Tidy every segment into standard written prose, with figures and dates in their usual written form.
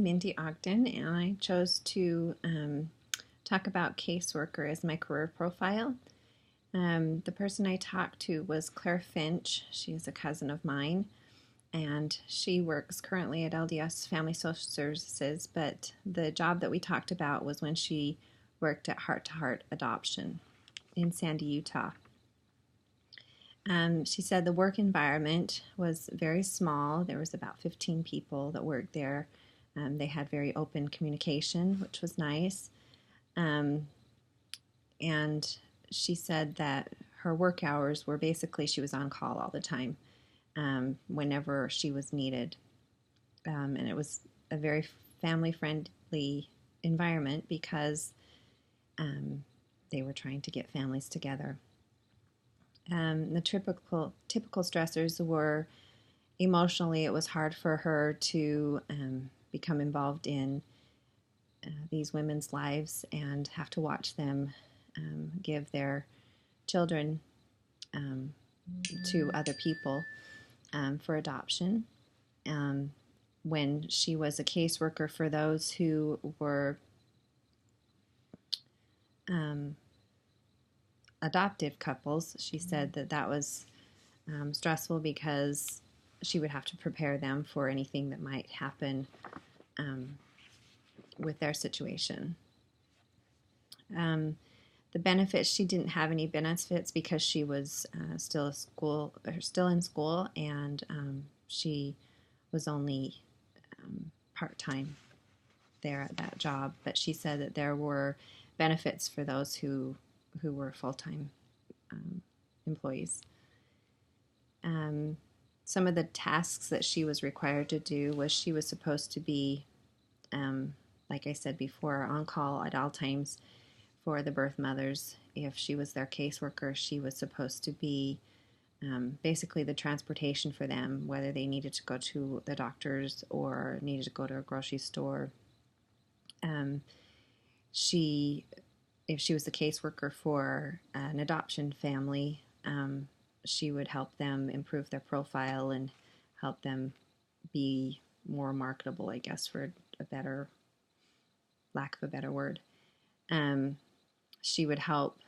Mindy Ogden, and I chose to talk about caseworker as my career profile. The person I talked to was Claire Finch. She is a cousin of mine, and she works currently at LDS Family Social Services, but the job that we talked about was when she worked at Heart to Heart Adoption in Sandy, Utah. She said the work environment was very small. There was about 15 people that worked there. They had very open communication, which was nice. And she said that her work hours were basically she was on call all the time whenever she was needed. And it was a very family-friendly environment because they were trying to get families together. The typical stressors were emotionally, it was hard for her to become involved in these women's lives and have to watch them give their children to other people for adoption. When she was a caseworker for those who were adoptive couples, she said that was stressful because she would have to prepare them for anything that might happen with their situation. The benefits, she didn't have any benefits because she was still in school, and she was only part-time there at that job. But she said that there were benefits for those who were full-time employees. Some of the tasks that she was required to do was she was supposed to be, like I said before, on call at all times for the birth mothers. If she was their caseworker, she was supposed to be basically the transportation for them, whether they needed to go to the doctors or needed to go to a grocery store. If she was the caseworker for an adoption family, she would help them improve their profile and help them be more marketable, I guess, for lack of a better word. She would help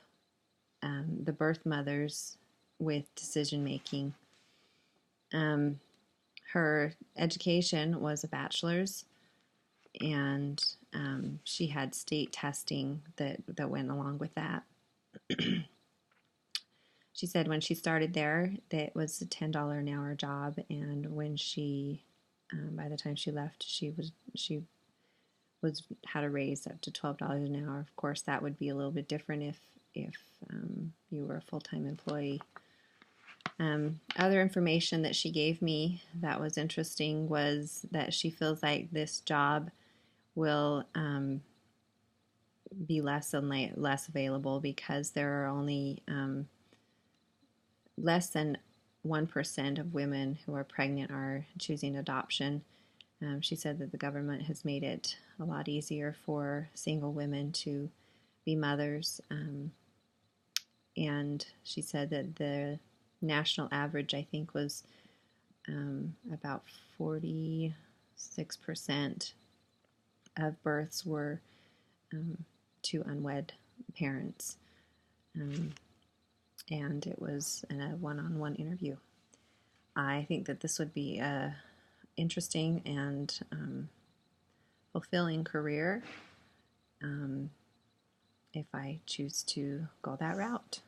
the birth mothers with decision making. Her education was a bachelor's, and she had state testing that went along with that. She said when she started there, that it was a $10 an hour job, and when she, by the time she left, she had a raise up to $12 an hour. Of course, that would be a little bit different if you were a full-time employee. Other information that she gave me that was interesting was that she feels like this job will be less and less available because there are only less than 1% of women who are pregnant are choosing adoption. She said that the government has made it a lot easier for single women to be mothers. And she said that the national average, I think, was about 46% of births were to unwed parents. And it was in a one-on-one interview. I think that this would be a interesting and fulfilling career if I choose to go that route.